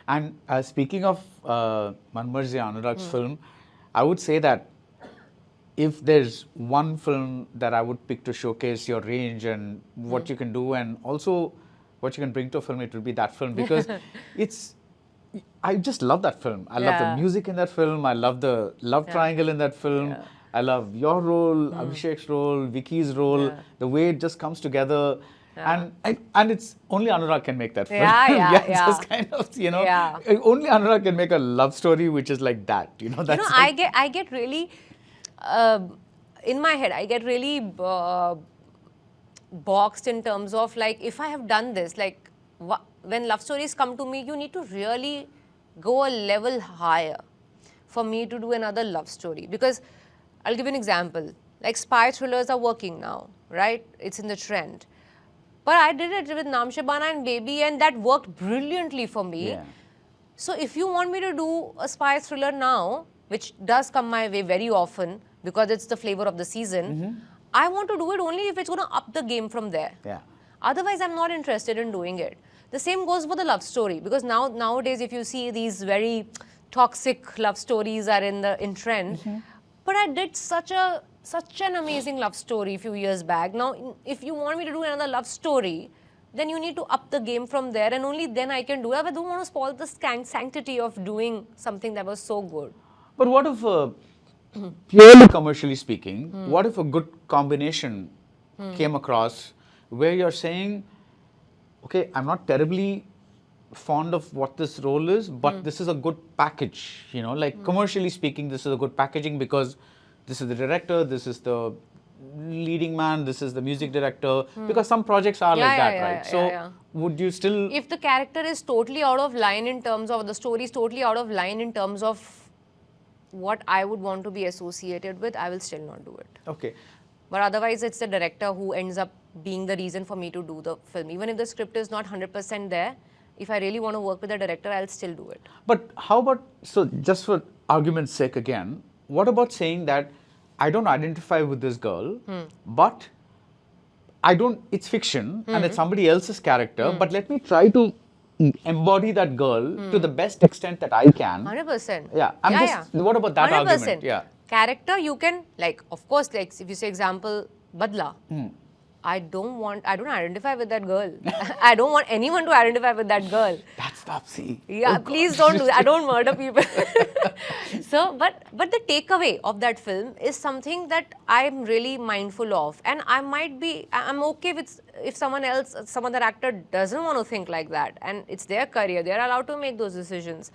And speaking of Manmarziyaan, Anurag's film, I would say that if there's one film that I would pick to showcase your range and what you can do and also what you can bring to a film, it would be that film because it's, I just love that film. I love the music in that film. I love the love triangle in that film. I love your role, Abhishek's role, Vicky's role, the way it just comes together. And it's only Anurag can make that film. Just kind of, only Anurag can make a love story which is like that. That's I get really, in my head, I get really boxed in terms of like, if I have done this, like when love stories come to me, you need to really go a level higher for me to do another love story. Because I'll give you an example, like spy thrillers are working now, right? It's in the trend. But I did it with Naam Shabana and Baby and that worked brilliantly for me. So if you want me to do a spy thriller now, which does come my way very often because it's the flavor of the season, I want to do it only if it's going to up the game from there. Otherwise, I'm not interested in doing it. The same goes for the love story because nowadays, if you see these very toxic love stories are in trend. But I did such an amazing love story a few years back. Now, if you want me to do another love story, then you need to up the game from there and only then I can do it. I don't want to spoil the sanctity of doing something that was so good. But what if, purely commercially speaking, what if a good combination came across where you're saying, okay, I'm not terribly fond of what this role is, but this is a good package, like commercially speaking, this is a good packaging because this is the director, this is the leading man, this is the music director, because some projects are like that, right? So would you still... If the character is totally out of line in terms of, the story is totally out of line in terms of what I would want to be associated with, I will still not do it. Okay. But otherwise, it's the director who ends up being the reason for me to do the film. Even if the script is not 100% there, if I really want to work with the director, I'll still do it. But how about, so just for argument's sake again, what about saying that I don't identify with this girl, but it's fiction and it's somebody else's character, but let me try to embody that girl to the best extent that I can. 100%. What about that 100%. argument? Character, you can, like, of course, like if you say example, Badla. I don't identify with that girl. I don't want anyone to identify with that girl. That's Taapsee. Please don't do that. I don't murder people. So, but the takeaway of that film is something that I'm really mindful of. And I'm okay with if some other actor doesn't want to think like that. And it's their career. They're allowed to make those decisions.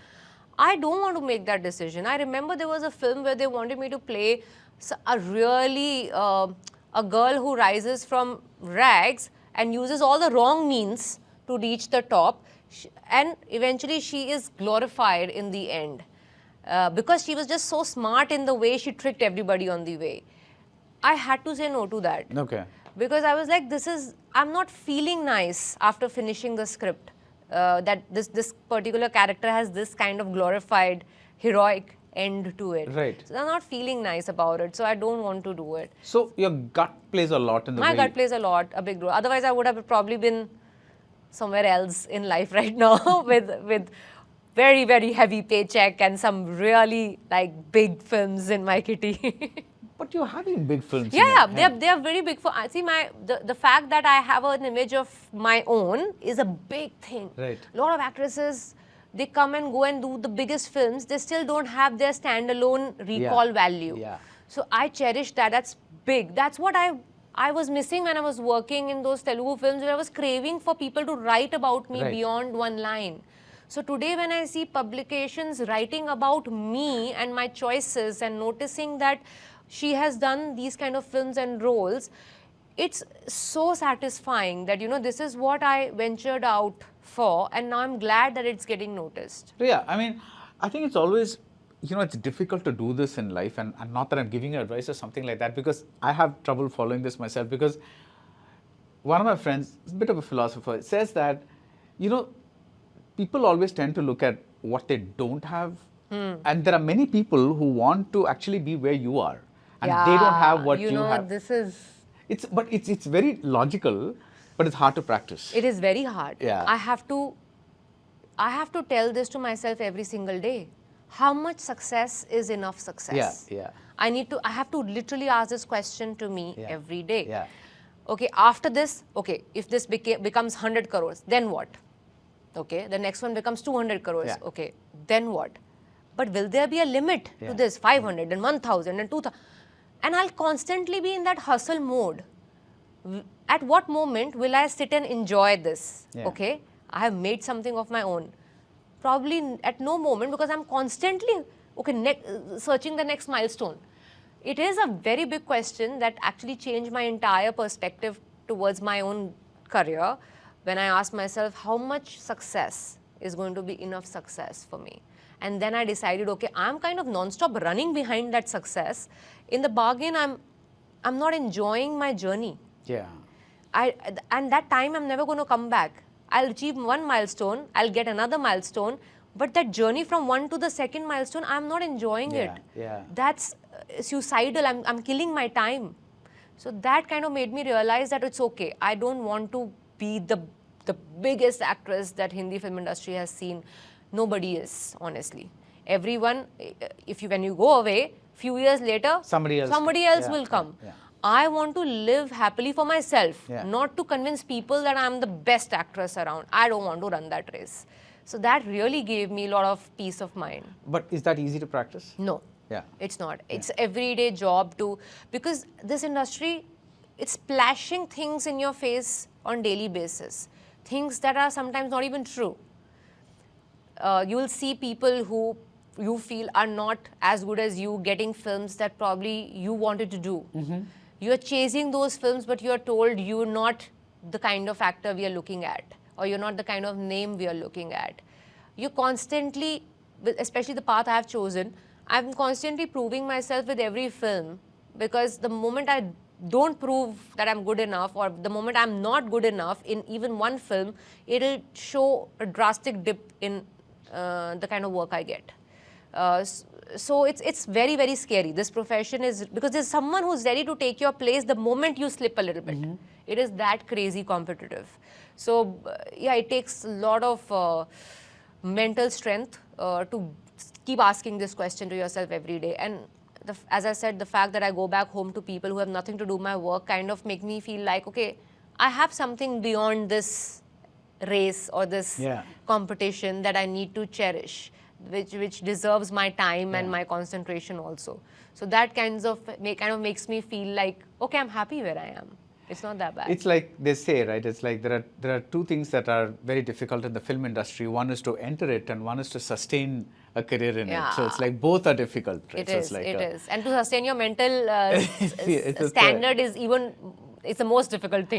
I don't want to make that decision. I remember there was a film where they wanted me to play a really... a girl who rises from rags and uses all the wrong means to reach the top, and eventually she is glorified in the end because she was just so smart in the way she tricked everybody on the way. I had to say no to that. Okay. Because I was like, I'm not feeling nice after finishing the script that this particular character has this kind of glorified, heroic end to it. Right. So I'm not feeling nice about it. So I don't want to do it. So your gut plays a lot in the way... My gut plays a big role. Otherwise, I would have probably been somewhere else in life right now with very, very heavy paycheck and some really like big films in my kitty. But you're having big films. They are very big. See, the fact that I have an image of my own is a big thing. Right. A lot of actresses, they come and go and do the biggest films. They still don't have their standalone recall value. So I cherish that. That's big. That's what I was missing when I was working in those Telugu films, where I was craving for people to write about me beyond one line. So today when I see publications writing about me and my choices and noticing that she has done these kind of films and roles, it's so satisfying that, this is what I ventured out for, and now I'm glad that it's getting noticed. Yeah, I mean, I think it's always, it's difficult to do this in life, and not that I'm giving you advice or something like that, because I have trouble following this myself, because one of my friends, a bit of a philosopher, says that, people always tend to look at what they don't have, and there are many people who want to actually be where you are, and they don't have what you have. It's very logical, but it's hard to practice. It is very hard. Yeah. I have to I have to tell this to myself every single day. How much success is enough success? Yeah. I have to literally ask this question to me Yeah. every day. Yeah. Okay, after this, okay, if this becomes 100 crores, then what? Okay, the next one becomes 200 crores. Yeah. Okay, then what? But will there be a limit Yeah. to this? 500 and 1000 and 2000? And I'll constantly be in that hustle mode. At what moment will I sit and enjoy this? Yeah. Okay, I have made something of my own. Probably at no moment, because I'm constantly searching the next milestone. It is a very big question that actually changed my entire perspective towards my own career when I asked myself how much success is going to be enough success for me. And then I decided, okay, I'm kind of non-stop running behind that success. In the bargain, I'm not enjoying my journey. Yeah. And that time I'm never going to come back. I'll achieve one milestone, I'll get another milestone, but that journey from one to the second milestone, I'm not enjoying it. Yeah. That's suicidal. I'm killing my time. So that kind of made me realize that it's okay. I don't want to be the biggest actress that Hindi film industry has seen. Nobody is, honestly. Everyone, when you go away, few years later, Somebody else will come. Yeah. I want to live happily for myself, Yeah. not to convince people that I'm the best actress around. I don't want to run that race. So that really gave me a lot of peace of mind. But is that easy to practice? No. Yeah. It's not. It's everyday job because this industry, it's splashing things in your face on daily basis. Things that are sometimes not even true. You will see people who you feel are not as good as you getting films that probably you wanted to do. Mm-hmm. You're chasing those films, but you're told you're not the kind of actor we are looking at, or you're not the kind of name we are looking at. You're constantly, especially the path I have chosen, I'm constantly proving myself with every film, because the moment I don't prove that I'm good enough, or the moment I'm not good enough in even one film, it'll show a drastic dip in the kind of work I get. So it's very, very scary. This profession is, because there's someone who's ready to take your place the moment you slip a little bit. Mm-hmm. It is that crazy competitive. So yeah, it takes a lot of mental strength to keep asking this question to yourself every day. And as I said, the fact that I go back home to people who have nothing to do with my work kind of make me feel like, okay, I have something beyond this race or this competition that I need to cherish, which deserves my time and my concentration also. So that kind of makes me feel like, okay, I'm happy where I am. It's not that bad. It's like they say, right? It's like there are two things that are very difficult in the film industry. One is to enter it, and one is to sustain a career in it. So it's like both are difficult. Right? It is. And to sustain your mental it's standard is the most difficult thing.